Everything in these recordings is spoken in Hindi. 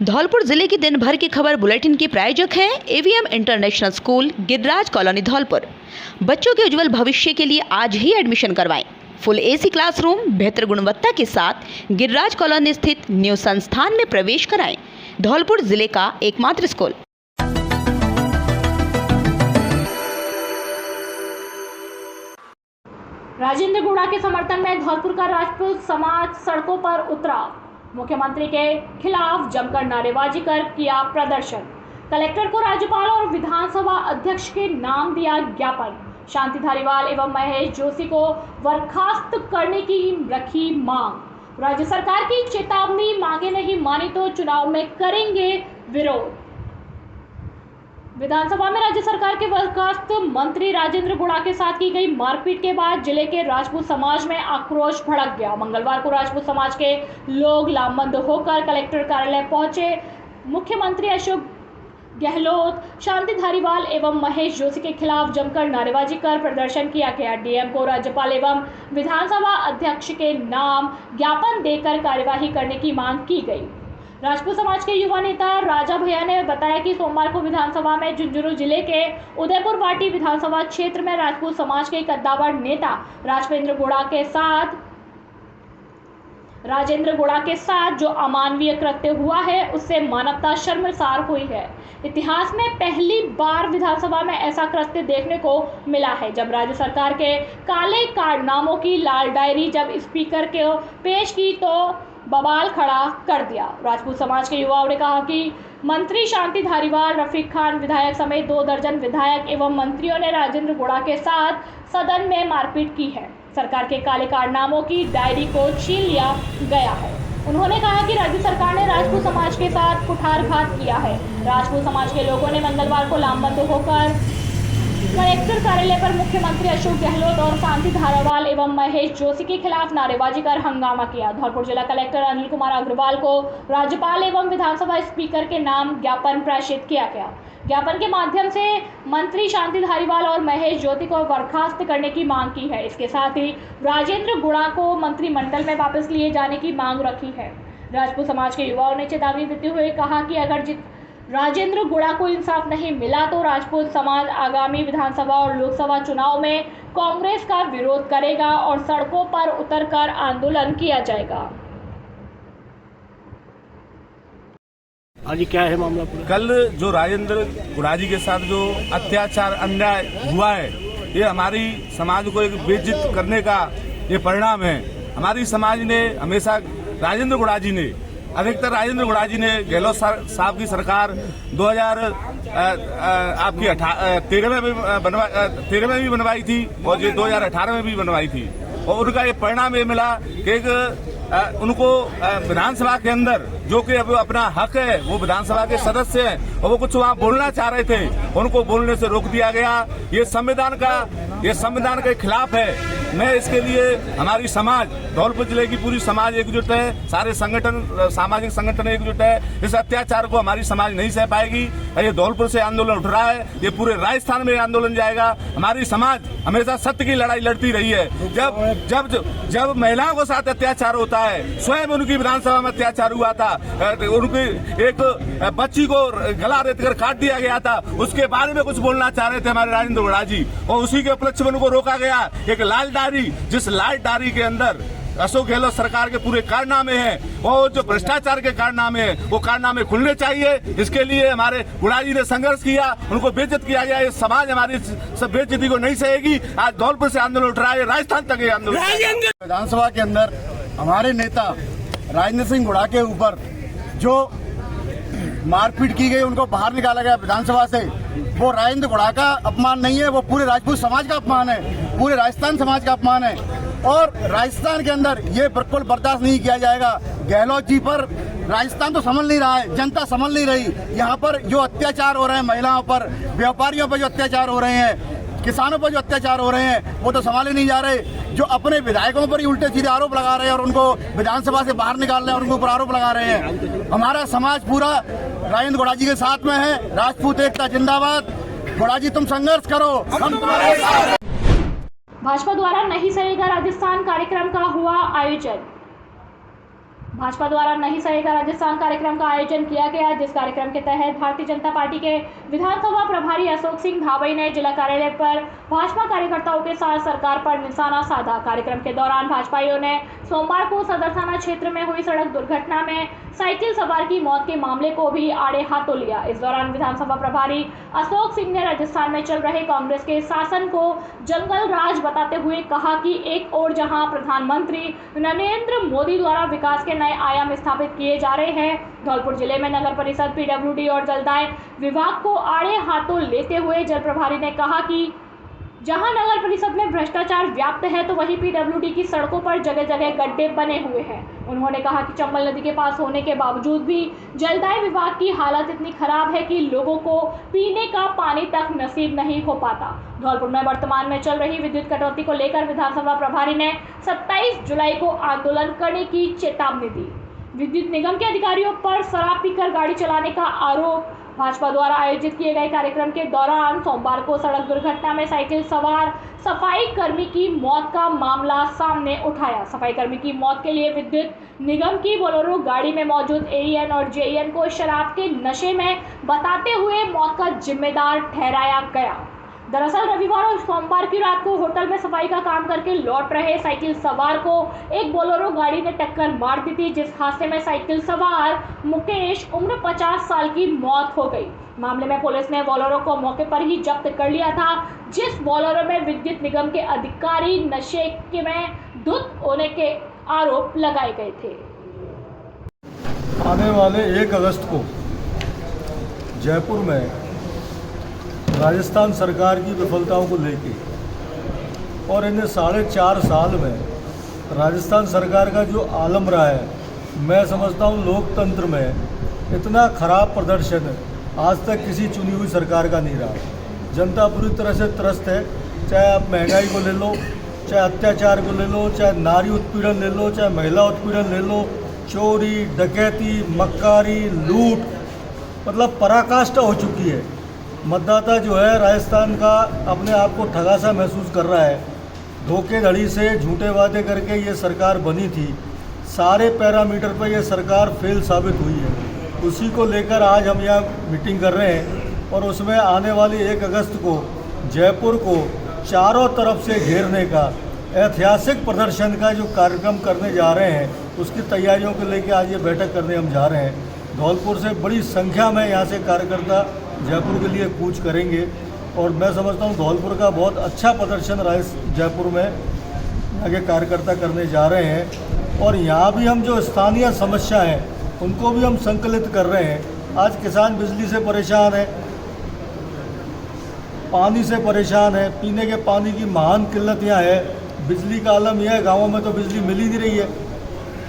धौलपुर जिले की दिन भर की खबर बुलेटिन के प्रायोजक हैं AVM international school Giriraj colony Dholpur. बच्चों के उज्जवल भविष्य के लिए आज ही एडमिशन करवाएं। फुल एसी क्लासरूम बेहतर गुणवत्ता के साथ गिरिराज कॉलोनी स्थित न्यू संस्थान में प्रवेश कराएं। धौलपुर जिले का एकमात्र स्कूल। राजेंद्र गुड़ा के समर्थन में धौलपुर का राजपूत समाज सड़कों पर उतरा। मुख्यमंत्री के खिलाफ जमकर नारेबाजी कर किया प्रदर्शन। कलेक्टर को राज्यपाल और विधानसभा अध्यक्ष के नाम दिया ज्ञापन। शांति धारीवाल एवं महेश जोशी को बर्खास्त करने की रखी मांग। राज्य सरकार की चेतावनी, मांगे नहीं मानी तो चुनाव में करेंगे विरोध। विधानसभा में राज्य सरकार के बर्खास्त मंत्री राजेंद्र गुड़ा के साथ की गई मारपीट के बाद जिले के राजपूत समाज में आक्रोश भड़क गया। मंगलवार को राजपूत समाज के लोग लामबंद होकर कलेक्टर कार्यालय पहुंचे। मुख्यमंत्री अशोक गहलोत, शांति धारीवाल एवं महेश जोशी के खिलाफ जमकर नारेबाजी कर प्रदर्शन किया गया। डीएम को राज्यपाल एवं विधानसभा अध्यक्ष के नाम ज्ञापन देकर कार्यवाही करने की मांग की गई। राजपूत समाज के युवा नेता राजा भैया ने बताया कि सोमवार को विधानसभा में झुंझुनू जिले के उदयपुर वाटी विधानसभा क्षेत्र में राजपूत समाज के कद्दावर नेता राजेंद्र गुड़ा के साथ जो अमानवीय कृत्य हुआ है उससे मानवता शर्मसार हुई है। इतिहास में पहली बार विधानसभा में ऐसा कृत्य देखने को मिला है जब राज्य सरकार के काले कारनामों की लाल डायरी जब स्पीकर को पेश की तो बवाल खड़ा कर दिया। राजपूत समाज के युवाओं ने कहा कि मंत्री शांति धारीवाल, रफीक खान विधायक समेत 2 दर्जन विधायक एवं मंत्रियों ने राजेंद्र गुड़ा के साथ सदन में मारपीट की है। सरकार के काले कारनामों की डायरी को छीन लिया गया है। उन्होंने कहा कि राज्य सरकार ने राजपूत समाज के साथ कुठारघात किया है। राजपूत समाज के लोगों ने मंगलवार को लामबंद होकर कलेक्टर कार्यालय पर मुख्यमंत्री अशोक गहलोत और शांति धारीवाल एवं महेश जोशी के खिलाफ नारेबाजी कर हंगामा किया। धौलपुर जिला कलेक्टर अनिल कुमार अग्रवाल को राज्यपाल एवं विधानसभा स्पीकर के नाम ज्ञापन प्रेषित किया गया। ज्ञापन के माध्यम से मंत्री शांति धारीवाल और महेश जोशी को बर्खास्त करने की मांग की है। इसके साथ ही राजेंद्र गुड़ा को मंत्रिमंडल में वापस लिए जाने की मांग रखी है। राजपूत समाज के युवाओं ने चेतावनी देते हुए कहा कि अगर राजेंद्र गुड़ा को इंसाफ नहीं मिला तो राजपूत समाज आगामी विधानसभा और लोकसभा चुनाव में कांग्रेस का विरोध करेगा और सड़कों पर उतरकर आंदोलन किया जाएगा। आज क्या है मामला पूरा? कल जो राजेंद्र गुड़ा जी के साथ जो अत्याचार अन्याय हुआ है, ये हमारी समाज को एक बेइज्जत करने का ये परिणाम है। हमारी समाज ने हमेशा राजेंद्र गुड़ा जी ने गहलोत साहब की सरकार 2013 में भी बनवाई थी और ये 2018 में भी बनवाई थी और उनका ये परिणाम ये मिला कि उनको विधानसभा के अंदर जो कि अब अपना हक है, वो विधानसभा के सदस्य हैं और वो कुछ वहाँ बोलना चाह रहे थे, उनको बोलने से रोक दिया गया। ये संविधान के खिलाफ है। मैं इसके लिए हमारी समाज, धौलपुर जिले की पूरी समाज एकजुट है, सारे संगठन, सामाजिक संगठन एकजुट है। इस अत्याचार को हमारी समाज नहीं सह पाएगी। ये धौलपुर से आंदोलन उठ रहा है, ये पूरे राजस्थान में आंदोलन जाएगा। हमारी समाज हमेशा सत्य की लड़ाई लड़ती रही है। जब महिलाओं के साथ अत्याचार होता है, स्वयं उनकी विधानसभा में अत्याचार हुआ था, उनकी एक बच्ची को गला रेत कर काट दिया गया था, उसके बारे में कुछ बोलना चाह रहे थे हमारे राजेंद्र गुड़ा जी और उसी के उपलक्ष्य में उनको रोका गया। एक लाल डायरी, जिस लाल डायरी के अंदर अशोक गहलोत सरकार के पूरे कारनामे हैं, वो जो भ्रष्टाचार के कारनामे हैं, वो कारनामे खुलने चाहिए। इसके लिए हमारे गुड़ा जी ने संघर्ष किया, उनको बेइज्जत किया गया। ये समाज हमारी सब बेइज्जती को नहीं सहेगी। आज धौलपुर से आंदोलन उठ रहा है, राजस्थान तक ये आंदोलन। विधानसभा के अंदर हमारे नेता राजेंद्र सिंह गुड़ा के ऊपर जो मारपीट की गई, उनको बाहर निकाला गया विधानसभा से, वो राजेंद्र गुड़ा का अपमान नहीं है, वो पूरे राजपूत समाज का अपमान है, पूरे राजस्थान समाज का अपमान है और राजस्थान के अंदर ये बिल्कुल बर्दाश्त नहीं किया जाएगा। गहलोत जी पर राजस्थान तो संभल नहीं रहा है, जनता संभल नहीं रही। यहाँ पर जो अत्याचार हो रहे हैं, महिलाओं पर, व्यापारियों पर जो अत्याचार हो रहे हैं, किसानों पर जो अत्याचार हो रहे हैं, वो तो संभाले नहीं जा रहे। जो अपने विधायकों पर ही उल्टे सीधे आरोप लगा रहे हैं और उनको विधानसभा से बाहर निकाल रहे हैं और उनके ऊपर आरोप लगा रहे हैं। हमारा समाज पूरा राजेंद्र गुड़ा जी के साथ में है। राजपूत एकता जिंदाबाद। गुड़ा जी तुम संघर्ष करो, हम तुम्हारे साथ। भाजपा द्वारा नहीं सहेगा राजस्थान कार्यक्रम का हुआ आयोजन। भाजपा द्वारा नहीं सहेगा राजस्थान कार्यक्रम का आयोजन किया गया, जिस कार्यक्रम के तहत भारतीय जनता पार्टी के विधानसभा प्रभारी अशोक सिंह धाबई ने जिला कार्यालय पर भाजपा कार्यकर्ताओं के साथ सरकार पर निशाना साधा। कार्यक्रम के दौरान भाजपाइयों ने सोमवार को सदर थाना क्षेत्र में हुई सड़क दुर्घटना में साइकिल सवार की मौत के मामले को भी आड़े हाथों लिया। इस दौरान विधानसभा प्रभारी अशोक सिंह ने राजस्थान में चल रहे कांग्रेस के शासन को जंगल राज बताते हुए कहा कि एक और जहां प्रधानमंत्री नरेंद्र मोदी द्वारा विकास के नए आयाम स्थापित किए जा रहे हैं, धौलपुर जिले में नगर परिषद, पीडब्ल्यूडी और जलदाय विभाग को आड़े हाथों लेते हुए जल प्रभारी ने कहा कि जहां नगर परिषद में भ्रष्टाचार व्याप्त है तो वहीं पीडब्ल्यूडी की सड़कों पर जगह जगह गड्ढे बने हुए हैं। उन्होंने कहा कि चंबल नदी के पास होने के बावजूद भी जलदाय विभाग की हालत इतनी खराब है कि लोगों को पीने का पानी तक नसीब नहीं हो पाता। धौलपुर में वर्तमान में चल रही विद्युत कटौती को लेकर विधानसभा प्रभारी ने 27 जुलाई को आंदोलन करने की चेतावनी दी। विद्युत निगम के अधिकारियों पर शराब पीकर गाड़ी चलाने का आरोप। भाजपा द्वारा आयोजित किए गए कार्यक्रम के दौरान सोमवार को सड़क दुर्घटना में साइकिल सवार सफाई कर्मी की मौत का मामला सामने उठाया। सफाई कर्मी की मौत के लिए विद्युत निगम की बोलेरो गाड़ी में मौजूद एईएन और जेईएन को शराब के नशे में बताते हुए मौत का जिम्मेदार ठहराया गया। दरअसल रविवार और सोमवार की रात को होटल में सफाई का काम करके लौट रहे साइकिल सवार को एक बोलेरो गाड़ी ने टक्कर मार दी थी, जिस हादसे में साइकिल सवार मुकेश उम्र 50 साल की मौत हो गई। मामले में पुलिस ने बोलेरो को मौके पर ही जब्त कर लिया था, जिस बोलेरो में विद्युत निगम के अधिकारी नशे में धुत होने के आरोप लगाए गए थे। आने वाले 1 अगस्त को जयपुर में राजस्थान सरकार की विफलताओं को लेके और इन्हें 4.5 साल में राजस्थान सरकार का जो आलम रहा है, मैं समझता हूँ लोकतंत्र में इतना खराब प्रदर्शन आज तक किसी चुनी हुई सरकार का नहीं रहा। जनता पूरी तरह से त्रस्त है, चाहे आप महंगाई को ले लो, चाहे अत्याचार को ले लो, चाहे नारी उत्पीड़न ले लो, चाहे महिला उत्पीड़न ले लो, चोरी, डकैती, मक्कारी, लूट, मतलब पराकाष्ठा हो चुकी है। मतदाता जो है राजस्थान का अपने आप को ठगा सा महसूस कर रहा है। धोखेधड़ी से झूठे वादे करके ये सरकार बनी थी, सारे पैरामीटर पर ये सरकार फेल साबित हुई है। उसी को लेकर आज हम यहाँ मीटिंग कर रहे हैं और उसमें आने वाली 1 अगस्त को जयपुर को चारों तरफ से घेरने का ऐतिहासिक प्रदर्शन का जो कार्यक्रम करने जा रहे हैं, उसकी तैयारियों को लेकर आज ये बैठक करने हम जा रहे हैं। धौलपुर से बड़ी संख्या में यहाँ से कार्यकर्ता जयपुर के लिए कूच करेंगे और मैं समझता हूँ धौलपुर का बहुत अच्छा प्रदर्शन जयपुर में आगे कार्यकर्ता करने जा रहे हैं। और यहाँ भी हम जो स्थानीय समस्या हैं उनको भी हम संकलित कर रहे हैं। आज किसान बिजली से परेशान है, पानी से परेशान है, पीने के पानी की महान किल्लत यहाँ है, बिजली का आलम यह है, गाँवों में तो बिजली मिल ही नहीं रही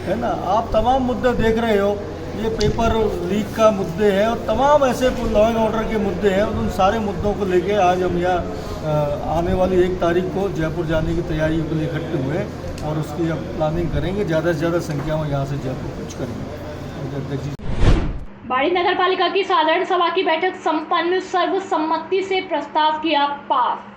है ना। आप तमाम मुद्दे देख रहे हो, ये पेपर लीक का मुद्दे हैं और तमाम ऐसे लॉ एंड ऑर्डर के मुद्दे हैं। उन सारे मुद्दों को लेके आज हम यहाँ आने वाली 1 तारीख को जयपुर जाने की तैयारियों के लिए इकट्ठे हुए और उसकी अब प्लानिंग करेंगे। ज़्यादा से ज़्यादा संख्या में यहाँ से जयपुर कुछ करेंगे। बाड़ी नगर पालिका की साधारण सभा की बैठक संपन्न, सर्वसम्मति से प्रस्ताव किया पास।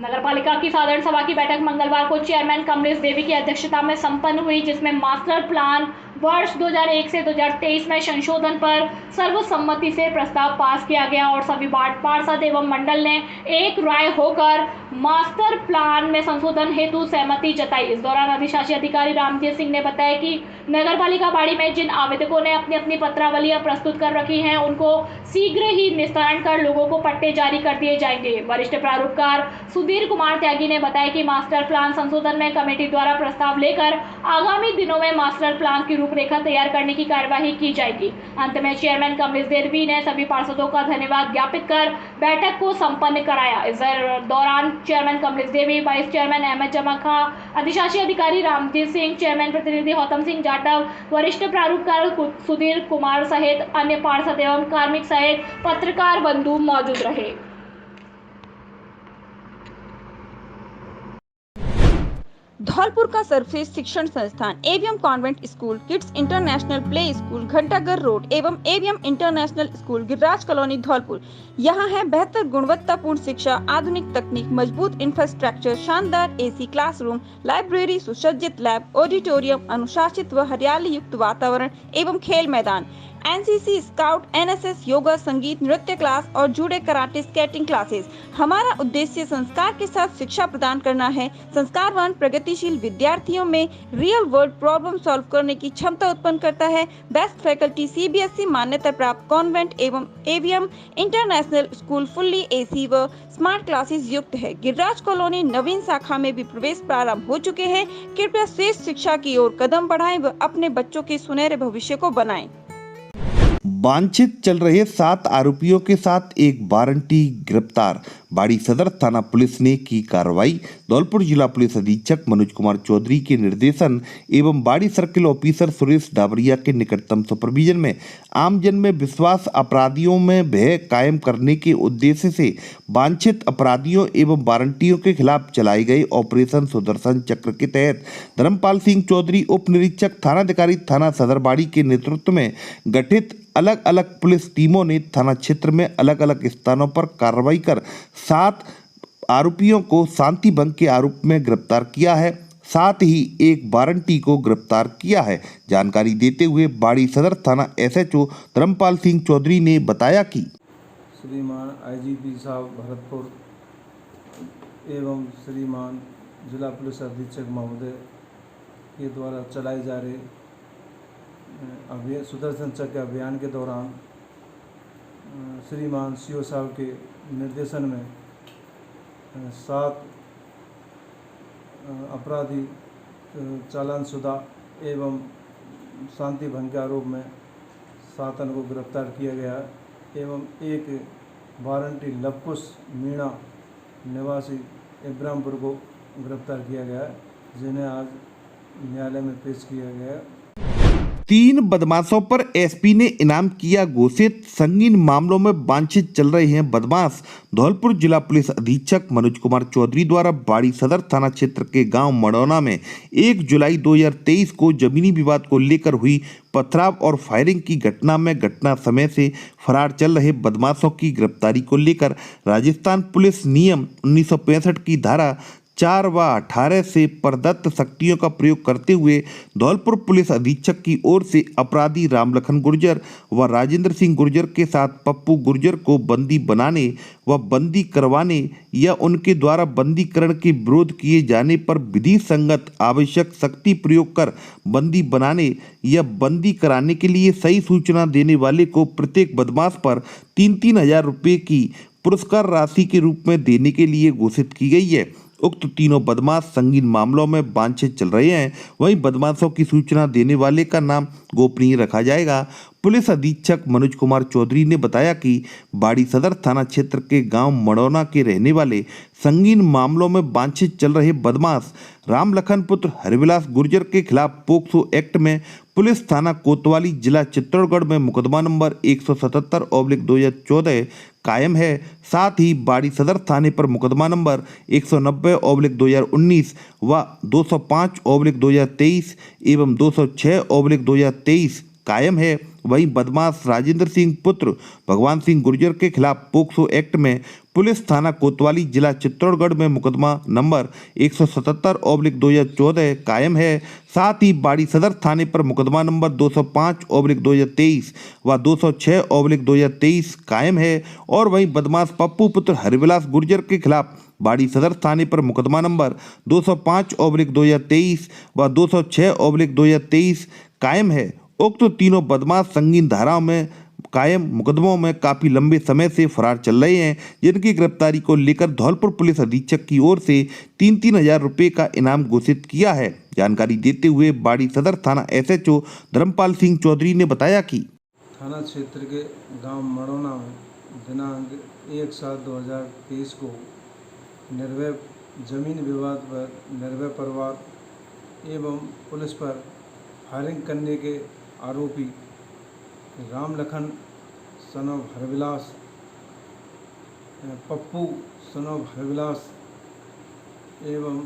नगर पालिका की साधारण सभा की बैठक मंगलवार को चेयरमैन कमलेश देवी की अध्यक्षता में संपन्न हुई, जिसमें मास्टर प्लान वर्ष 2001 से 2023 में संशोधन पर सर्वसम्मति से प्रस्ताव पास किया गया और सभी वार्ड पार्षद एवं मंडल ने एक राय होकर मास्टर प्लान में संशोधन हेतु सहमति जताई। इस दौरान अधिशासी अधिकारी रामजीत सिंह ने बताया कि नगर पालिका बाड़ी में जिन आवेदकों ने अपनी अपनी पत्रावलियां प्रस्तुत कर रखी हैं, उनको शीघ्र ही निस्तारण कर लोगों को पट्टे जारी कर दिए जाएंगे। वरिष्ठ प्रारूपकार सुधीर कुमार त्यागी ने बताया कि मास्टर प्लान संशोधन में कमेटी द्वारा प्रस्ताव लेकर आगामी दिनों में मास्टर प्लान की रूपरेखा तैयार करने की कार्यवाही की जाएगी। अंत में चेयरमैन कमलेश देवी ने सभी पार्षदों का धन्यवाद ज्ञापित कर बैठक को संपन्न कराया। इस दौरान चेयरमैन कमलेश देवी, वाइस चेयरमैन अहमद जमा खां, अधिशासी अधिकारी रामजीत सिंह, चेयरमैन प्रतिनिधि गौतम सिंह जाटव, वरिष्ठ प्रारूपकार सुधीर कुमार सहित अन्य पार्षद एवं कार्मिक सहित पत्रकार बंधु मौजूद रहे। धौलपुर का सर्वश्रेष्ठ शिक्षण संस्थान AVM convent school, kids international play school, Ghantaghar road एवं AVM international school, Giriraj colony, Dholpur. यहाँ है बेहतर गुणवत्तापूर्ण शिक्षा, आधुनिक तकनीक, मजबूत इंफ्रास्ट्रक्चर, शानदार एसी क्लासरूम, लाइब्रेरी, सुसज्जित लैब, ऑडिटोरियम, अनुशासित व हरियाली युक्त वातावरण एवं खेल मैदान, एनसीसी, स्काउट, एनएसएस, योगा, संगीत, नृत्य क्लास और जूडो, कराटे, स्केटिंग क्लासेस। हमारा उद्देश्य संस्कार के साथ शिक्षा प्रदान करना है। संस्कारवान प्रगतिशील विद्यार्थियों में रियल वर्ल्ड प्रॉब्लम सॉल्व करने की क्षमता उत्पन्न करता है। बेस्ट फैकल्टी, सीबीएसई मान्यता प्राप्त कॉन्वेंट एवं AVM international school fully AC व स्मार्ट क्लासेस युक्त है। गिरिराज कॉलोनी नवीन शाखा में भी प्रवेश प्रारंभ हो चुके हैं। कृपया श्रेष्ठ शिक्षा की ओर कदम बढ़ाएं व अपने बच्चों के सुनहरे भविष्य को बनाएं। वांछित चल रहे 7 आरोपियों के साथ एक वारंटी गिरफ्तार। बाड़ी सदर थाना पुलिस ने की कार्रवाई। धौलपुर जिला पुलिस अधीक्षक मनोज कुमार चौधरी के निर्देशन एवं बाड़ी सर्किल ऑफिसर सुरेश डाबरिया के निकटतम सुपरविजन में आमजन में विश्वास, अपराधियों में भय कायम करने के उद्देश्य से वांछित अपराधियों एवं वारंटियों के खिलाफ चलाए गए ऑपरेशन सुदर्शन चक्र के तहत धर्मपाल सिंह चौधरी, उप निरीक्षक थानाधिकारी थाना सदर बाड़ी के नेतृत्व में गठित अलग अलग पुलिस टीमों ने थाना क्षेत्र में अलग अलग स्थानों पर कार्रवाई कर 7 आरोपियों को शांति भंग के आरोप में गिरफ्तार किया है। साथ ही एक वारंटी को गिरफ्तार किया है। जानकारी देते हुए बाड़ी सदर थाना एसएचओ धर्मपाल सिंह चौधरी ने बताया कि श्रीमान आईजीपी साहब भरतपुर एवं श्रीमान जिला पुलिस अधीक्षक महोदय के द्वारा चलाए जा रहे अभियान सुदर्शन चक्र अभियान के दौरान श्रीमान सीओ साहब के निर्देशन में 7 अपराधी चालानशुदा एवं शांति भंग के आरोप में 7 को गिरफ्तार किया गया एवं एक वारंटी लवकुश मीणा निवासी इब्राहिमपुर को गिरफ्तार किया गया, जिन्हें आज न्यायालय में पेश किया गया। 3 बदमाशों पर एसपी ने इनाम किया घोषित। संगीन मामलों में वांछित चल रहे हैं बदमाश। धौलपुर जिला पुलिस अधीक्षक मनोज कुमार चौधरी द्वारा बाड़ी सदर थाना क्षेत्र के गांव मड़ौना में 1 जुलाई 2023 को जमीनी विवाद को लेकर हुई पथराव और फायरिंग की घटना में घटना समय से फरार चल रहे बदमाशों की गिरफ्तारी को लेकर राजस्थान पुलिस नियम 1965 की धारा 4 व 18 से प्रदत्त शक्तियों का प्रयोग करते हुए धौलपुर पुलिस अधीक्षक की ओर से अपराधी रामलखन गुर्जर व राजेंद्र सिंह गुर्जर के साथ पप्पू गुर्जर को बंदी बनाने व बंदी करवाने या उनके द्वारा बंदीकरण के विरोध किए जाने पर विधि संगत आवश्यक शक्ति प्रयोग कर बंदी बनाने या बंदी कराने के लिए सही सूचना देने वाले को प्रत्येक बदमाश पर 3-3 हज़ार रुपये की पुरस्कार राशि के रूप में देने के लिए घोषित की गई है। उक्त तीनों बदमाश संगीन मामलों में वांछित चल रहे हैं। वहीं बदमाशों की सूचना देने वाले का नाम गोपनीय रखा जाएगा। पुलिस अधीक्षक मनोज कुमार चौधरी ने बताया कि बाड़ी सदर थाना क्षेत्र के गांव मड़ौना के रहने वाले संगीन मामलों में वांछित चल रहे बदमाश रामलखन पुत्र हरिविलास गुर्जर के खिलाफ पोक्सो एक्ट में पुलिस थाना कोतवाली जिला चित्तौड़गढ़ में मुकदमा नंबर 177/2014 कायम है। साथ ही बाड़ी सदर थाने पर मुकदमा नंबर 190/2019 व 205/2023 एवं 206/2023 कायम है। वहीं बदमाश राजेंद्र सिंह पुत्र भगवान सिंह गुर्जर के खिलाफ पोक्सो एक्ट में पुलिस थाना कोतवाली जिला चित्तौड़गढ़ में मुकदमा नंबर 177/2014 कायम है। साथ ही बाड़ी सदर थाने पर मुकदमा नंबर 205/2023 व 206/2023 कायम है। और वहीं बदमाश पप्पू पुत्र हरिविलास गुर्जर के खिलाफ बाड़ी सदर थाने पर मुकदमा नंबर 205/2023 व 206/2023 कायम है। उक्त तीनों बदमाश संगीन धाराओं में कायम मुकदमों में काफी लंबे समय से फरार चल रहे हैं, जिनकी गिरफ्तारी को लेकर धौलपुर पुलिस अधीक्षक की ओर से 3-3 हज़ार रुपये का इनाम घोषित किया है। जानकारी देते हुए बाड़ी सदर थाना एसएचओ धर्मपाल सिंह चौधरी ने बताया कि थाना क्षेत्र के गांव मड़ौना में दिनांक 1/7/2023 को निर्भय जमीन विवाद पर निर्भय परिवार एवं पुलिस पर फायरिंग करने के आरोपी Ramlakhan son of Harvilas, Pappu son of Harvilas एवं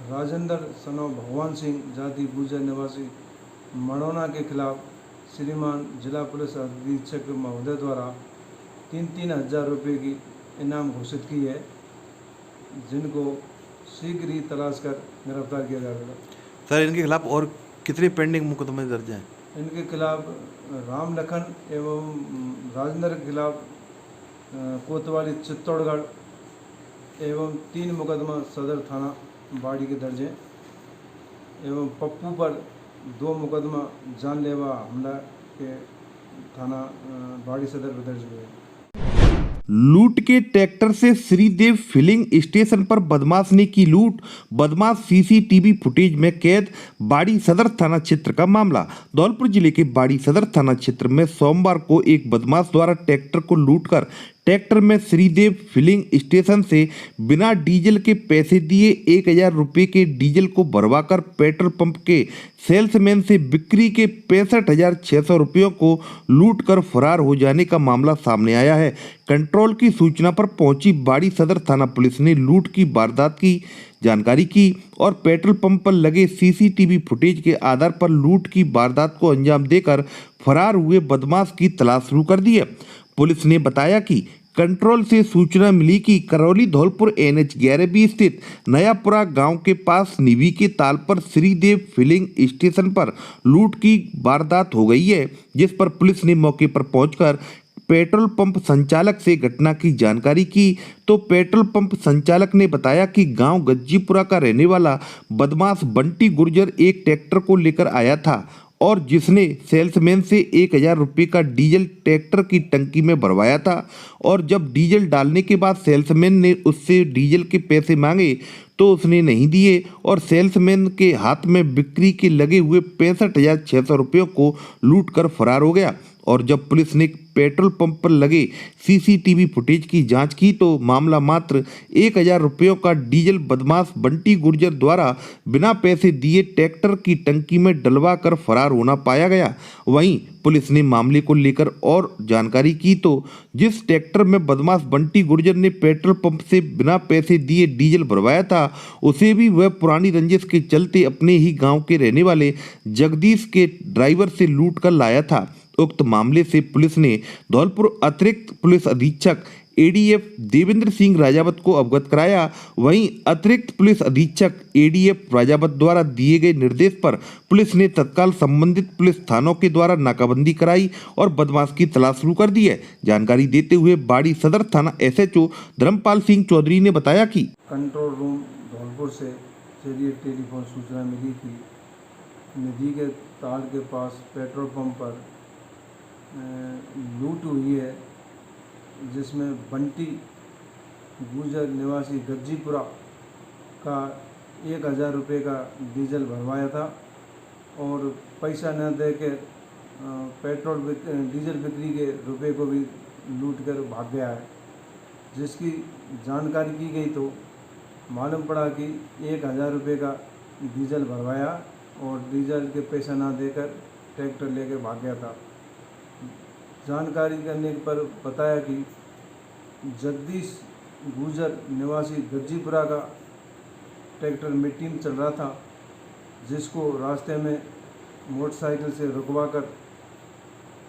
राजेंद्र सनो भगवान सिंह जाति गुर्जर निवासी मड़ौना के खिलाफ श्रीमान जिला पुलिस अधीक्षक महोदय द्वारा 3-3 हज़ार रुपये की इनाम घोषित की है, जिनको शीघ्र ही तलाश कर गिरफ्तार किया जाएगा। सर, इनके खिलाफ और कितने पेंडिंग मुकदमे दर्ज हैं? इनके खिलाफ राम लखन एवं राजेंद्र के खिलाफ कोतवाली चित्तौड़गढ़ एवं 3 मुकदमा सदर थाना बाड़ी के दर्ज हैं एवं पप्पू पर 2 मुकदमा जानलेवा हमला के थाना बाड़ी सदर पर दर्ज हुए हैं। लूट के ट्रैक्टर से श्रीदेव फिलिंग स्टेशन पर बदमाश ने की लूट, बदमाश सीसीटीवी फुटेज में कैद। बाड़ी सदर थाना क्षेत्र का मामला। धौलपुर जिले के बाड़ी सदर थाना क्षेत्र में सोमवार को एक बदमाश द्वारा ट्रैक्टर को लूटकर ट्रैक्टर में श्रीदेव फिलिंग स्टेशन से बिना डीजल के पैसे दिए 1000 रुपये के डीजल को भरवाकर पेट्रोल पंप के सेल्समैन से बिक्री के 65,600 रुपयों को लूटकर फरार हो जाने का मामला सामने आया है। कंट्रोल की सूचना पर पहुंची बाड़ी सदर थाना पुलिस ने लूट की वारदात की जानकारी की और पेट्रोल पंप पर लगे सीसीटीवी फुटेज के आधार पर लूट की वारदात को अंजाम देकर फरार हुए बदमाश की तलाश शुरू कर दी है। पुलिस ने बताया कि कंट्रोल से सूचना मिली कि करौली धौलपुर NH 11B स्थित नयापुरा गांव के पास निवी के ताल पर श्रीदेव फिलिंग स्टेशन पर लूट की वारदात हो गई है, जिस पर पुलिस ने मौके पर पहुंचकर पेट्रोल पंप संचालक से घटना की जानकारी की तो पेट्रोल पंप संचालक ने बताया कि गांव गज्जीपुरा का रहने वाला बदमाश बंटी गुर्जर एक ट्रैक्टर को लेकर आया था और जिसने सेल्समैन से 1000 रुपये का डीजल ट्रैक्टर की टंकी में भरवाया था और जब डीजल डालने के बाद सेल्समैन ने उससे डीजल के पैसे मांगे तो उसने नहीं दिए और सेल्समैन के हाथ में बिक्री के लगे हुए 65,600 रुपयों को लूटकर फरार हो गया। और जब पुलिस ने पेट्रोल पंप पर लगे सीसीटीवी फुटेज की जांच की तो मामला मात्र 1000 रुपयों का डीजल बदमाश बंटी गुर्जर द्वारा बिना पैसे दिए ट्रैक्टर की टंकी में डलवा कर फरार होना पाया गया। वहीं पुलिस ने मामले को लेकर और जानकारी की तो जिस ट्रैक्टर में बदमाश बंटी गुर्जर ने पेट्रोल पंप से बिना पैसे दिए डीजल भरवाया था उसे भी वह पुरानी रंजिश के चलते अपने ही गाँव के रहने वाले जगदीश के ड्राइवर से लूट कर लाया था। उक्त मामले से पुलिस ने धौलपुर अतिरिक्त पुलिस अधीक्षक ADF देवेंद्र सिंह राजावत को अवगत कराया। वहीं अतिरिक्त पुलिस अधीक्षक ADF राजावत द्वारा दिए गए निर्देश पर पुलिस ने तत्काल संबंधित पुलिस थानों के द्वारा नाकाबंदी कराई और बदमाश की तलाश शुरू कर दी है। जानकारी देते हुए बाड़ी सदर थाना SHO धर्मपाल सिंह चौधरी ने बताया कि कंट्रोल रूम धौलपुर से जरिए टेलीफोन सूचना मिली कि नदी के ताल के पास पेट्रोल पंप पर लूट हुई है, जिसमें बंटी गुर्जर निवासी गज्जीपुरा का 1000 रुपये का डीजल भरवाया था और पैसा न दे के डीजल बिक्री के रुपए को भी लूट कर भाग गया है। जिसकी जानकारी की गई तो मालूम पड़ा कि 1000 रुपये का डीजल भरवाया और डीजल के पैसा ना देकर ट्रैक्टर लेकर भाग गया था। जानकारी करने पर बताया कि जगदीश गुर्जर निवासी गज्जीपुरा का ट्रैक्टर मीटिंग चल रहा था, जिसको रास्ते में मोटरसाइकिल से रुकवाकर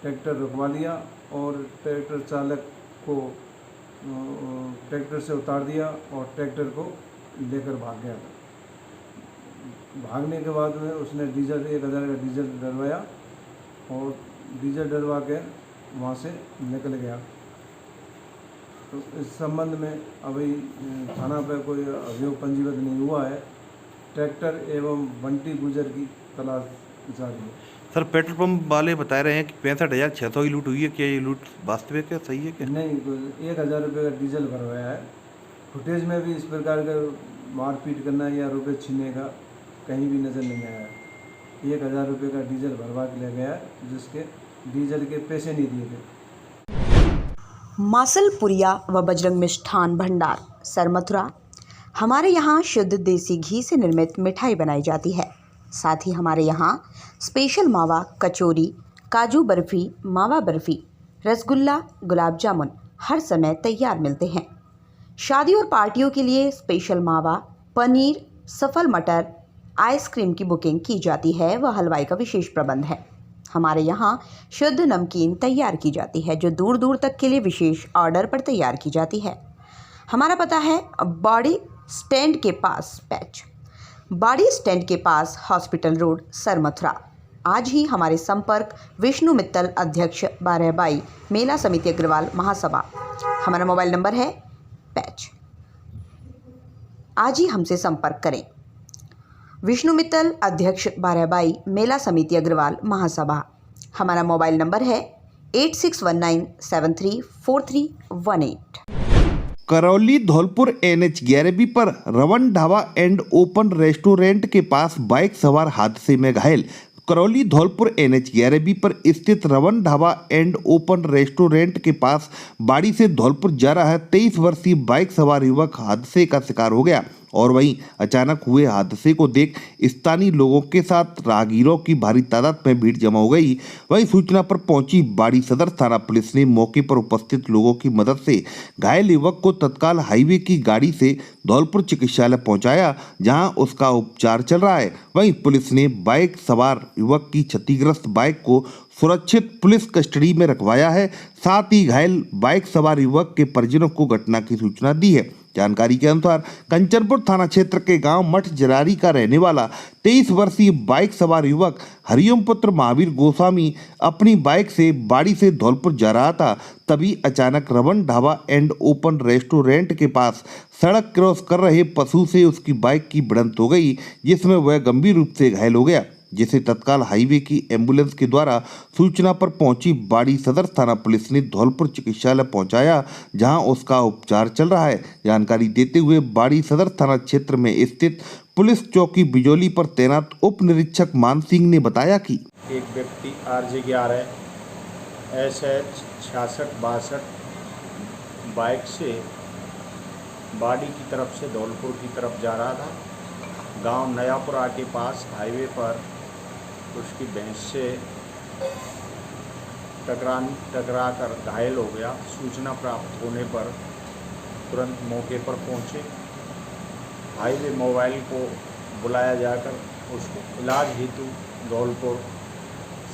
ट्रैक्टर रुकवा लिया और ट्रैक्टर चालक को ट्रैक्टर से उतार दिया और ट्रैक्टर को लेकर भाग गया था। भागने के बाद में उसने 1000 का डीजल डलवाया और डीजल डलवा के वहाँ से निकल गया। तो इस संबंध में अभी थाना पर कोई अभियोग पंजीबद्ध नहीं हुआ है। ट्रैक्टर एवं बंटी गुर्जर की तलाश जारी है। सर, पेट्रोल पंप वाले बता रहे हैं कि 65,600 की लूट हुई है। क्या ये लूट वास्तविक है, सही है क्या? नहीं, 1000 रुपये का डीजल भरवाया है। फुटेज में भी इस प्रकार का मारपीट करना या रुपये छीनने का कहीं भी नज़र नहीं आया। 1000 रुपये का डीजल भरवा के ले गया, जिसके डीजल के पैसे नहीं दिए गए। मासलपुरिया व बजरंग मिष्ठान भंडार सरमथुरा। हमारे यहाँ शुद्ध देसी घी से निर्मित मिठाई बनाई जाती है। साथ ही हमारे यहाँ स्पेशल मावा कचौरी, काजू बर्फ़ी, मावा बर्फ़ी, रसगुल्ला, गुलाब जामुन हर समय तैयार मिलते हैं। शादी और पार्टियों के लिए स्पेशल मावा, पनीर, सफल मटर आइसक्रीम की बुकिंग की जाती है व हलवाई का विशेष प्रबंध है। हमारे यहाँ शुद्ध नमकीन तैयार की जाती है जो दूर दूर तक के लिए विशेष ऑर्डर पर तैयार की जाती है। हमारा पता है बॉडी स्टैंड के पास पैच, बॉडी स्टैंड के पास हॉस्पिटल रोड, सरमथुरा। आज ही हमारे संपर्क विष्णु मित्तल, अध्यक्ष 12/22 मेला समिति अग्रवाल महासभा। हमारा मोबाइल नंबर है पैच। आज ही हमसे संपर्क करें। विष्णु मित्तल, अध्यक्ष 12/22 मेला समिति अग्रवाल महासभा। हमारा मोबाइल नंबर है 8619734318। करौली धौलपुर NH 11B पर रवन ढाबा एंड ओपन रेस्टोरेंट के पास बाइक सवार हादसे में घायल। करौली धौलपुर NH 11B पर स्थित रवन ढाबा एंड ओपन रेस्टोरेंट के पास बाड़ी से धौलपुर जा रहा 23 वर्षीय बाइक सवार युवक हादसे का शिकार हो गया और वहीं अचानक हुए हादसे को देख स्थानीय लोगों के साथ राहगीरों की भारी तादाद में भीड़ जमा हो गई। वहीं सूचना पर पहुंची बाड़ी सदर थाना पुलिस ने मौके पर उपस्थित लोगों की मदद से घायल युवक को तत्काल हाईवे की गाड़ी से धौलपुर चिकित्सालय पहुंचाया, जहां उसका उपचार चल रहा है। वहीं पुलिस ने बाइक सवार युवक की क्षतिग्रस्त बाइक को सुरक्षित पुलिस कस्टडी में रखवाया है। साथ ही घायल बाइक सवार युवक के परिजनों को घटना की सूचना दी है। जानकारी के अनुसार कंचनपुर थाना क्षेत्र के गांव मठ जरारी का रहने वाला 23 वर्षीय बाइक सवार युवक हरिओम पुत्र महावीर गोस्वामी अपनी बाइक से बाड़ी से धौलपुर जा रहा था। तभी अचानक रवन ढाबा एंड ओपन रेस्टोरेंट के पास सड़क क्रॉस कर रहे पशु से उसकी बाइक की भिड़ंत हो गई, जिसमें वह गंभीर रूप से घायल हो गया, जिसे तत्काल हाईवे की एम्बुलेंस के द्वारा सूचना पर पहुंची बाड़ी सदर थाना पुलिस ने धौलपुर चिकित्सालय पहुंचाया, जहां उसका उपचार चल रहा है। जानकारी देते हुए बाड़ी सदर थाना क्षेत्र में स्थित पुलिस चौकी बिजौली पर तैनात उप निरीक्षक मान सिंह ने बताया कि एक व्यक्ति RJ 11 SH 6662 बाइक से बाड़ी की तरफ से धौलपुर की तरफ जा रहा था। गांव नयापुरा के पास हाईवे पर उसकी भैंस से टकरा कर घायल हो गया। सूचना प्राप्त होने पर तुरंत मौके पर पहुंचे। हाईवे मोबाइल को बुलाया जाकर उसको इलाज हेतु धौलपुर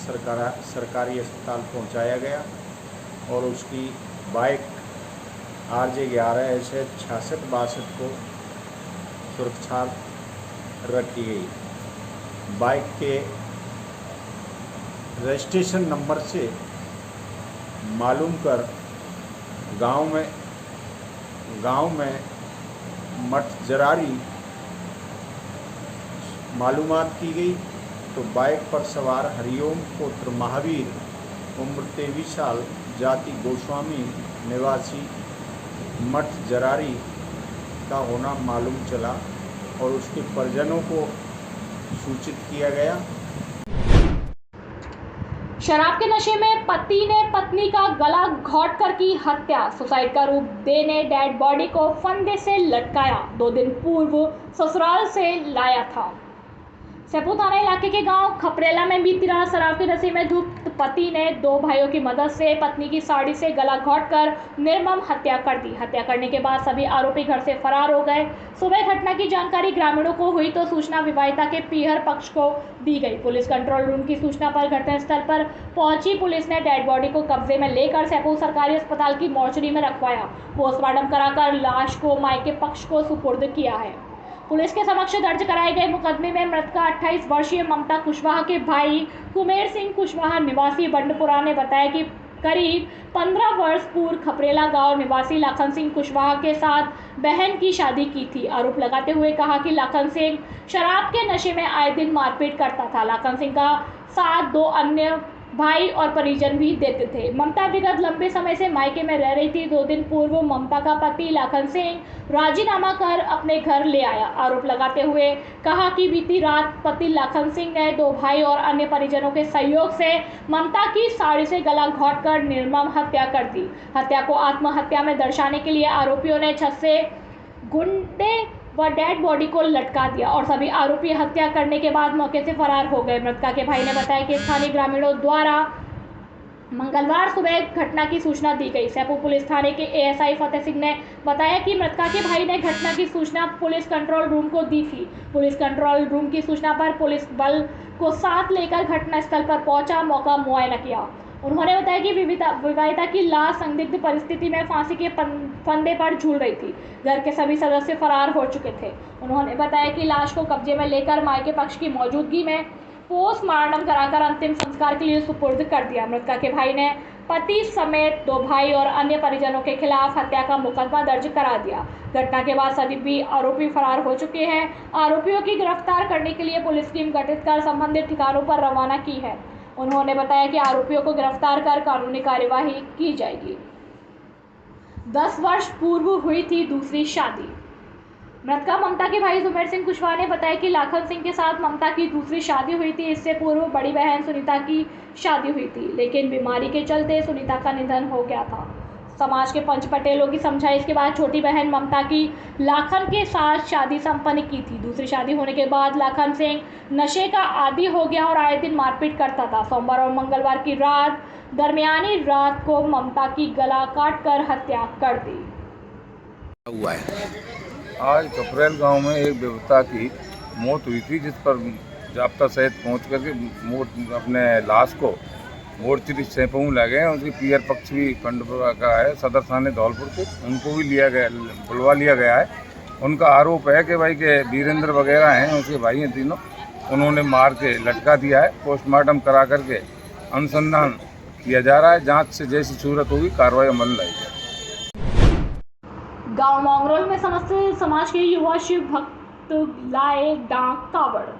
सरकारी अस्पताल पहुंचाया गया और उसकी बाइक RJ 11 SH 6662 सुरक्षा रखी गई। बाइक के रजिस्ट्रेशन नंबर से मालूम कर गांव में मठ जरारी मालूमात की गई तो बाइक पर सवार हरिओम पुत्र महावीर उम्र 23 साल जाति गोस्वामी निवासी मठ जरारी का होना मालूम चला और उसके परिजनों को सूचित किया गया। शराब के नशे में पति ने पत्नी का गला घोंटकर की हत्या। सुसाइड का रूप देने डेड बॉडी को फंदे से लटकाया। 2 दिन पूर्व ससुराल से लाया था। सेपू थाना इलाके के गांव खपरेला में बीती रात शराब के नशे में धुत पति ने 2 भाइयों की मदद से पत्नी की साड़ी से गला घोंटकर निर्मम हत्या कर दी। हत्या करने के बाद सभी आरोपी घर से फरार हो गए। सुबह घटना की जानकारी ग्रामीणों को हुई तो सूचना विवाहिता के पीहर पक्ष को दी गई। पुलिस कंट्रोल रूम की सूचना पर घटनास्थल पर पहुंची पुलिस ने डेड बॉडी को कब्जे में लेकर सेपू सरकारी अस्पताल की मोर्चरी में रखवाया। पोस्टमार्टम कराकर लाश को मायके पक्ष को सुपुर्द किया है। पुलिस के समक्ष दर्ज कराए गए मुकदमे में मृतका 28 वर्षीय ममता कुशवाहा के भाई कुमेर सिंह कुशवाहा निवासी बंडपुरा ने बताया कि करीब 15 वर्ष पूर्व खपरेला गांव निवासी लाखन सिंह कुशवाहा के साथ बहन की शादी की थी। आरोप लगाते हुए कहा कि लाखन सिंह शराब के नशे में आए दिन मारपीट करता था। लाखन सिंह का साथ 2 अन्य भाई और परिजन भी देते थे। ममता विगत लंबे समय से मायके में रह रही थी। 2 दिन पूर्व ममता का पति लाखन सिंह राजीनामा कर अपने घर ले आया। आरोप लगाते हुए कहा कि बीती रात पति लाखन सिंह ने 2 भाई और अन्य परिजनों के सहयोग से ममता की साड़ी से गला घोंटकर निर्मम हत्या कर दी। हत्या को आत्महत्या में दर्शाने के लिए आरोपियों ने छत से गुंडे व डेड बॉडी को लटका दिया और सभी आरोपी हत्या करने के बाद मौके से फरार हो गए। मृतका के भाई ने बताया कि स्थानीय ग्रामीणों द्वारा मंगलवार सुबह घटना की सूचना दी गई। सैदपुर पुलिस थाने के एएसआई फतेह सिंह ने बताया कि मृतका के भाई ने घटना की सूचना पुलिस कंट्रोल रूम को दी थी। पुलिस कंट्रोल रूम की सूचना पर पुलिस बल को साथ लेकर घटनास्थल पर पहुंचा, मौका मुआयना किया। उन्होंने बताया कि विवाहिता की लाश संदिग्ध परिस्थिति में फांसी के फंदे पर झूल रही थी। घर के सभी सदस्य फरार हो चुके थे। उन्होंने बताया कि लाश को कब्जे में लेकर मायके पक्ष की मौजूदगी में पोस्टमार्टम कराकर अंतिम संस्कार के लिए सुपुर्द कर दिया। मृतका के भाई ने पति समेत 2 भाई और अन्य परिजनों के खिलाफ हत्या का मुकदमा दर्ज करा दिया। घटना के बाद सभी आरोपी फरार हो चुके हैं। आरोपियों की गिरफ्तार करने के लिए पुलिस टीम गठित कर संबंधित ठिकानों पर रवाना की है। उन्होंने बताया कि आरोपियों को गिरफ्तार कर कानूनी कार्यवाही की जाएगी। 10 वर्ष पूर्व हुई थी दूसरी शादी। मृतका ममता के भाई सुमेर सिंह कुशवाहा ने बताया कि लाखन सिंह के साथ ममता की दूसरी शादी हुई थी। इससे पूर्व बड़ी बहन सुनीता की शादी हुई थी, लेकिन बीमारी के चलते सुनीता का निधन हो गया था। समाज के पंच पटेलों की समझाइश के बाद छोटी बहन ममता की लाखन के साथ शादी संपन्न की थी। दूसरी शादी होने के बाद लाखन सिंह नशे का आदी हो गया और आए दिन मारपीट करता था। सोमवार और मंगलवार की रात दरमियानी रात को ममता की गला काटकर हत्या कर दी। हुआ है आज कपरेल गांव में एक बेवता की मौत हुई थी, जिस पर जाब्ता सहित पहुंच करके अपने लाश को मोर्चरी सैंपू लगे हैं। उसकी पीयर पक्ष भी खंडपुरा का है, सदर थाने धौलपुर के, उनको भी बुलवा लिया गया है। उनका आरोप है कि भाई के वीरेंद्र वगैरह हैं, उसके भाई हैं तीनों, उन्होंने मार के लटका दिया है। पोस्टमार्टम करा करके अनुसंधान किया जा रहा है। जांच से जैसी सूरत होगी कार्रवाई अमल लाई जाएगी। गांव मोंगरोल में समस्त समाज के युवा शिव भक्त लाए डाक कावड़।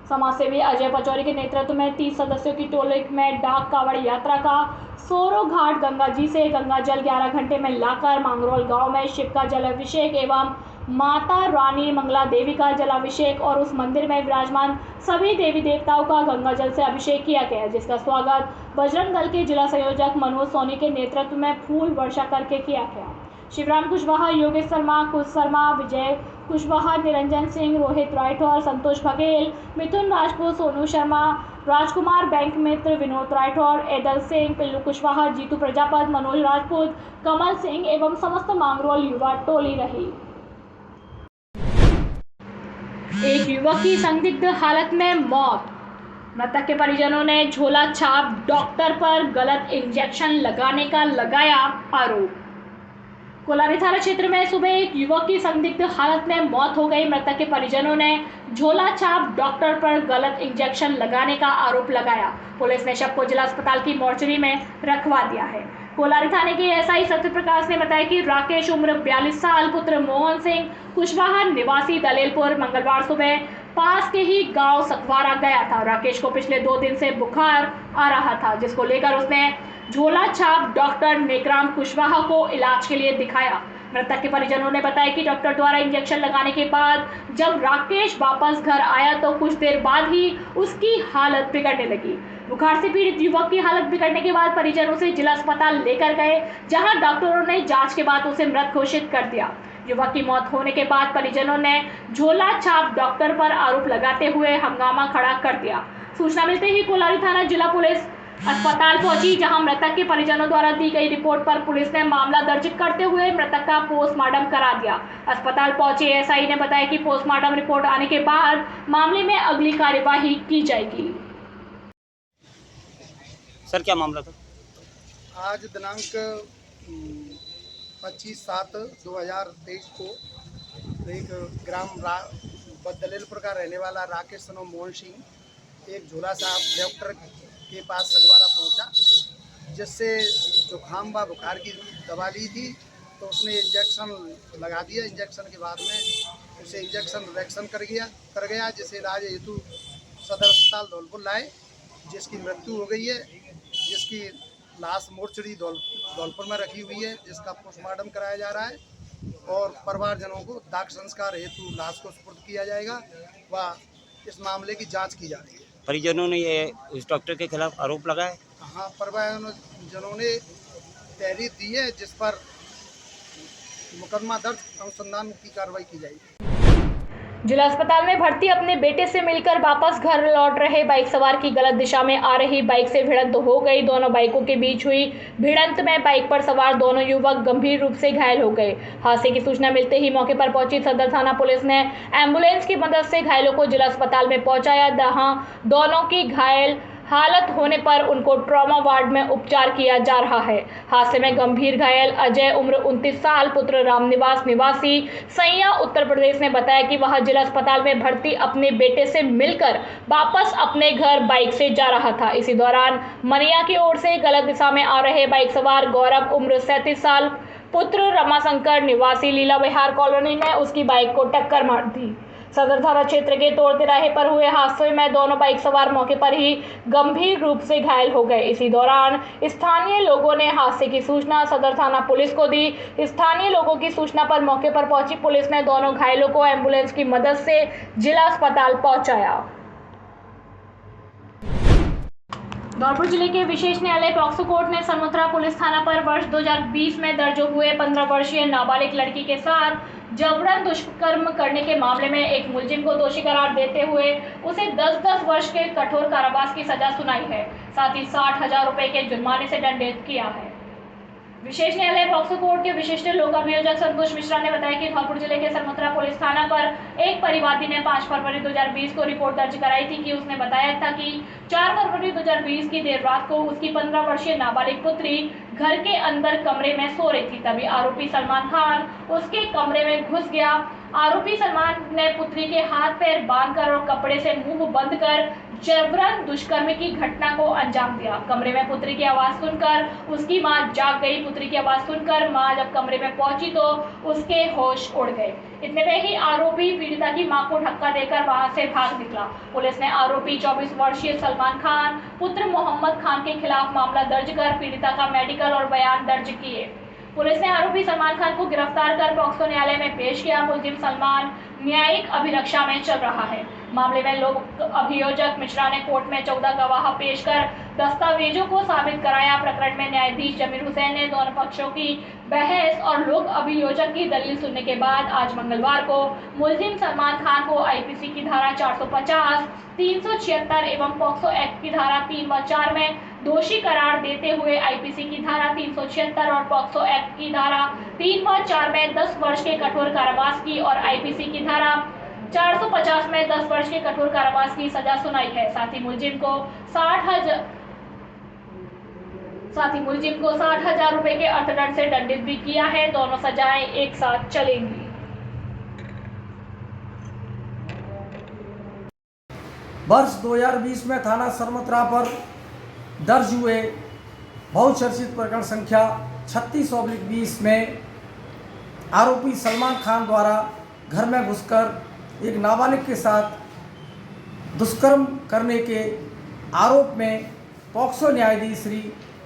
समाज सेवी अजय पचौरी के नेतृत्व में 30 सदस्यों की टोली में डाक कावड़ यात्रा का सोरो घाट गंगा जी से गंगा जल 11 घंटे में लाकर मांगरोल गांव में शिव का जलाभिषेक एवं माता रानी मंगला देवी का जलाभिषेक और उस मंदिर में विराजमान सभी देवी देवताओं का गंगा जल से अभिषेक किया गया, जिसका स्वागत बजरंग दल के जिला संयोजक मनोज सोनी के नेतृत्व में फूल वर्षा करके किया गया। शिवराम कुशवाहा, योगेश शर्मा, कुश शर्मा, विजय कुशवाहा, निरंजन सिंह, रोहित राठौर, संतोष बघेल, मिथुन राजपूत, सोनू शर्मा, राजकुमार बैंक मित्र, विनोद राठौर, एदल सिंह, पिल्लू कुशवाहा, जीतू प्रजापत, मनोज राजपूत, कमल सिंह एवं समस्त मांगरोल युवा टोली रही। एक युवक की संदिग्ध हालत में मौत। मृतक के परिजनों ने झोला छाप डॉक्टर पर गलत इंजेक्शन लगाने का लगाया आरोप। कोलारी थाना क्षेत्र में सुबह एक युवक की संदिग्ध हालत में मौत हो गई। मृतक के परिजनों ने झोला छाप डॉक्टर पर गलत इंजेक्शन लगाने का आरोप लगाया। पुलिस ने शव को जिला अस्पताल की मोर्चरी में रखवा दिया है। कोलारी थाने के एसआई सत्यप्रकाश ने बताया कि राकेश उम्र 42 साल पुत्र मोहन सिंह कुशवाहा निवासी दलेलपुर मंगलवार सुबह पास के ही गांव सकवारा गया था। राकेश को पिछले 2 दिन से बुखार आ रहा था, जिसको लेकर उसने झोला छाप डॉक्टर नेकराम कुशवाहा को इलाज के लिए दिखाया। मृतक के परिजनों ने बताया कि डॉक्टर द्वारा इंजेक्शन लगाने के बाद जब राकेश वापस घर आया तो कुछ देर बाद ही उसकी हालत बिगड़ने लगी। बुखार से पीड़ित युवक की हालत बिगड़ने के बाद परिजनों से जिला अस्पताल लेकर गए, जहां डॉक्टरों ने जांच के बाद उसे मृत घोषित कर दिया। युवक की मौत होने के बाद परिजनों ने झोला छाप डॉक्टर पर आरोप लगाते हुए हंगामा खड़ा कर दिया। सूचना मिलते ही कोलारी थाना जिला पुलिस अस्पताल पहुंची, जहां मृतक के परिजनों द्वारा दी गई रिपोर्ट पर पुलिस ने मामला दर्ज करते हुए मृतक का पोस्टमार्टम करा दिया। अस्पताल पहुंचे एसआई ने बताया कि पोस्टमार्टम रिपोर्ट आने के बाद मामले में अगली कार्यवाही की जाएगी। सर, क्या मामला था? आज दिनांक 25/7/2023 को एक ग्राम दलेलपुर का रहने वाला राकेश सनो मोहन सिंह एक झोला साहब डॉक्टर के पास सगवारा पहुंचा, जिससे जुकाम व बुखार की दवा ली थी, तो उसने इंजेक्शन लगा दिया। इंजेक्शन के बाद में उसे इंजेक्शन रिएक्शन कर गया, जिसे इलाज हेतु सदर अस्पताल धौलपुर लाए, जिसकी मृत्यु हो गई है, जिसकी लाश मोर्चरी धौलपुर में रखी हुई है, जिसका पोस्टमार्टम कराया जा रहा है और परिवारजनों को दाह संस्कार हेतु लाश को सुपुर्द किया जाएगा व इस मामले की जांच की जा रही है। परिजनों ने ये उस डॉक्टर के खिलाफ आरोप लगाया? हाँ, परिवारजनों ने तहरीर दी है, जिस पर मुकदमा दर्ज अनुसंधान की कार्रवाई की जाएगी। जिला अस्पताल में भर्ती अपने बेटे से मिलकर वापस घर लौट रहे बाइक सवार की गलत दिशा में आ रही बाइक से भिड़ंत हो गई। दोनों बाइकों के बीच हुई भिड़ंत में बाइक पर सवार दोनों युवक गंभीर रूप से घायल हो गए। हादसे की सूचना मिलते ही मौके पर पहुंची सदर थाना पुलिस ने एम्बुलेंस की मदद से घायलों को जिला अस्पताल में पहुंचाया, जहां दोनों की घायल हालत होने पर उनको ट्रॉमा वार्ड में उपचार किया जा रहा है। हादसे में गंभीर घायल अजय उम्र 29 साल पुत्र रामनिवास निवासी सैया उत्तर प्रदेश ने बताया कि वह जिला अस्पताल में भर्ती अपने बेटे से मिलकर वापस अपने घर बाइक से जा रहा था। इसी दौरान मनिया की ओर से गलत दिशा में आ रहे बाइक सवार गौरव उम्र 37 साल पुत्र रमाशंकर निवासी लीला विहार कॉलोनी ने उसकी बाइक को टक्कर मार दी। सदर थाना क्षेत्र के तोड़ तिराहे पर हुए हादसे में दोनों बाइक सवार मौके पर ही गंभीर रूप से घायल हो गए। इसी दौरान स्थानीय लोगों ने हादसे की सूचना सदर थाना पुलिस को दी। स्थानीय लोगों की सूचना पर मौके पर पहुंची पुलिस ने दोनों घायलों को एम्बुलेंस की मदद से जिला अस्पताल पहुंचाया। धौलपुर जिले के विशेष न्यायालय पॉक्सो कोर्ट ने सरमुत्रा पुलिस थाना पर वर्ष 2020 में दर्ज हुए 15 वर्षीय नाबालिग लड़की के साथ जबरन दुष्कर्म करने के मामले में एक मुलजिम को दोषी करार देते हुए उसे 10-10 वर्ष के कठोर कारावास की सजा सुनाई है। साथ ही 60,000 रुपए के जुर्माने से दंडित किया है। विशेष न्यायालय पॉक्सो कोर्ट के विशिष्ट लोक अभियोजक संतोष मिश्रा ने बताया कि धौलपुर जिले के सरमुत्रा पुलिस थाना पर एक परिवादी ने 5 फरवरी 2020 को रिपोर्ट दर्ज कराई थी कि उसने बताया था कि 4 फरवरी 2020 की देर रात को उसकी 15 वर्षीय नाबालिग पुत्री घर के अंदर कमरे में सो रही थी। तभी आरोपी सलमान खान उसके कमरे में घुस गया। आरोपी सलमान ने पुत्री के हाथ पैर बांधकर और कपड़े से मुंह बंद कर जबरन दुष्कर्म की घटना को अंजाम दिया। कमरे में पुत्री की आवाज सुनकर उसकी मां जाग गई। पुत्री की आवाज सुनकर मां जब कमरे में पहुंची तो उसके होश उड़ गए। इतने में ही आरोपी पीड़िता की मां को धक्का देकर वहां से भाग निकला। पुलिस ने आरोपी 24 वर्षीय सलमान खान पुत्र मोहम्मद खान के खिलाफ मामला दर्ज कर पीड़िता का मेडिकल और बयान दर्ज किए। पुलिस ने आरोपी सलमान खान को गिरफ्तार कर पॉक्सो न्यायालय में पेश किया। मुलजिम सलमान न्यायिक अभिरक्षा में चल रहा है। मामले में लोक अभियोजक मिश्रा ने कोर्ट में 14 गवाह पेश कर दस्तावेजों को साबित कराया। प्रकरण में न्यायाधीश जमीर हुसैन ने दोनों पक्षों की बहस और लोक अभियोजक की दलील सुनने के बाद आज मंगलवार को मुलजिम सलमान खान को आईपीसी की धारा 450, 376 एवं पॉक्सो एक्ट की धारा 3 व 4 में दोषी करार देते हुए आईपीसी की धारा 376 और पॉक्सो एक्ट की धारा 3 व 4 में 10 वर्ष के कठोर कारावास की और आईपीसी की धारा 450 में 10 वर्ष के कठोर कारावास की सजा सुनाई है। साथ ही मुलजिम को 60,000 रुपए के अर्थदंड से दंडित भी किया है। दोनों सजाएं एक साथ चलेंगी। वर्ष 2020 में थाना सरमुत्रा पर दर्ज हुए बहुचर्चित प्रकरण संख्या 36/20 में आरोपी सलमान खान द्वारा घर में घुसकर एक नाबालिग के साथ दुष्कर्म करने के आरोप में पॉक्सो न्यायाधीश श्री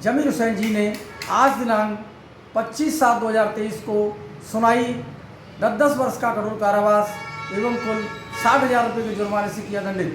जमीर हुसैन जी ने आज दिनांक 25/7/2023 को सुनाई 10-10 वर्ष का कठोर कारावास एवं कुल 60,000 रुपये के जुर्माने से किया दंडित।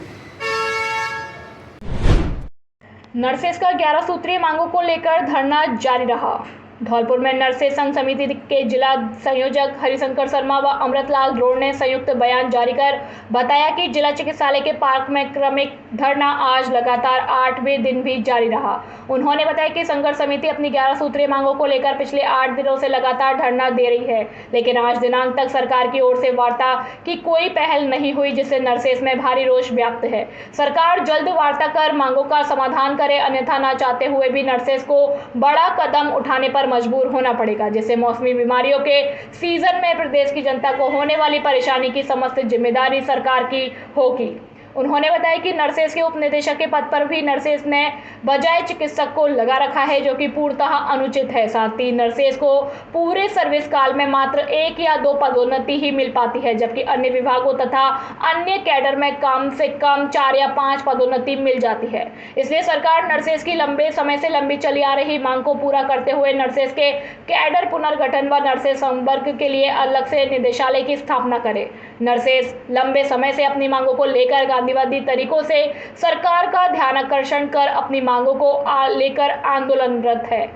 नर्सेस का 11 सूत्रीय मांगों को लेकर धरना जारी रहा। धौलपुर में नर्सेस संघ समिति के जिला संयोजक हरिशंकर शर्मा व अमृतलाल द्रोड़ ने संयुक्त बयान जारी कर बताया कि जिला चिकित्सालय के पार्क में क्रमिक धरना आज लगातार 8वें दिन भी जारी रहा। उन्होंने बताया कि संघर्ष समिति अपनी 11 सूत्रीय मांगों को लेकर पिछले 8 दिनों से लगातार धरना दे रही है, लेकिन आज दिनांक तक सरकार की ओर से वार्ता की कोई पहल नहीं हुई, जिससे नर्सेस में भारी रोष व्यक्त है। सरकार जल्द वार्ता कर मांगों का समाधान करे, अन्यथा न चाहते हुए भी नर्सेस को बड़ा कदम उठाने पर मजबूर होना पड़ेगा, जिससे मौसमी बीमारियों के सीजन में प्रदेश की जनता को होने वाली परेशानी की समस्त जिम्मेदारी सरकार की होगी। उन्होंने बताया कि नर्सेस के उप निदेशक के पद पर भी नर्सेस ने बजाय चिकित्सक को लगा रखा है, जो कि पूर्णतः अनुचित है। साथ ही नर्सेस को पूरे सर्विस काल में मात्र 1 या 2 पदोन्नति ही मिल पाती है, जबकि अन्य विभागों तथा अन्य कैडर में कम से कम 4 या 5 पदोन्नति मिल जाती है। इसलिए सरकार नर्सेस की लंबे समय से लंबी चली आ रही मांग को पूरा करते हुए नर्सेस के कैडर पुनर्गठन व नर्सेस संवर्ग के लिए अलग से निदेशालय की स्थापना करे। नर्सेस लंबे समय से अपनी मांगों को लेकर गांधीवादी तरीकों से सरकार का ध्यानाकर्षण कर अपनी मांगों को लेकर आंदोलनरत है।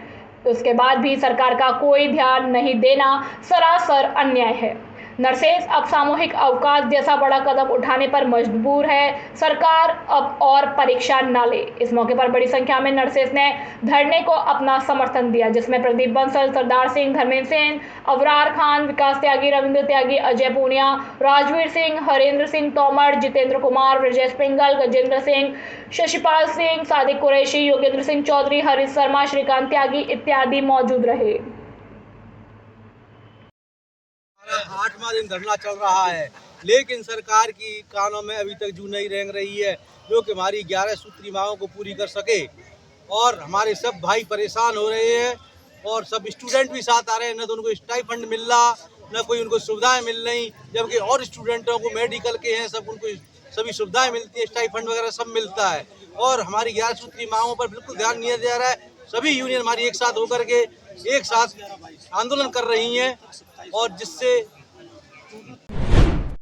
उसके बाद भी सरकार का कोई ध्यान नहीं देना सरासर अन्याय है। नर्सेस अब सामूहिक अवकाश जैसा बड़ा कदम उठाने पर मजबूर है। सरकार अब और परीक्षा न ले। इस मौके पर बड़ी संख्या में नर्सेस ने धरने को अपना समर्थन दिया, जिसमें प्रदीप बंसल, सरदार सिंह, धर्मेंद्र सेन, अवरार खान, विकास त्यागी, रविंद्र त्यागी, अजय पूनिया, राजवीर सिंह, हरेंद्र सिंह तोमर, जितेंद्र कुमार, ब्रजेश पिंगल, गजेंद्र सिंह, शशिपाल सिंह, सादिक कुरैशी, योगेंद्र सिंह चौधरी, हरीश शर्मा, श्रीकांत त्यागी इत्यादि मौजूद रहे। 8वां दिन धरना चल रहा है, लेकिन सरकार की कानों में अभी तक जू नहीं रेंग रही है जो कि हमारी 11 सूत्री मांगों को पूरी कर सके। और हमारे सब भाई परेशान हो रहे हैं और सब स्टूडेंट भी साथ आ रहे हैं। न तो उनको स्टाइफंड मिल रहा, न कोई उनको सुविधाएं मिल रही, जबकि और स्टूडेंटों को मेडिकल के हैं, सब उनको सभी सुविधाएं मिलती है, स्टाइफंड वगैरह सब मिलता है। और हमारी 11 सूत्री मांगों पर बिल्कुल ध्यान नहीं दिया जा रहा है। सभी यूनियन हमारी एक साथ होकर के एक साथ आंदोलन कर रही हैं और जिससे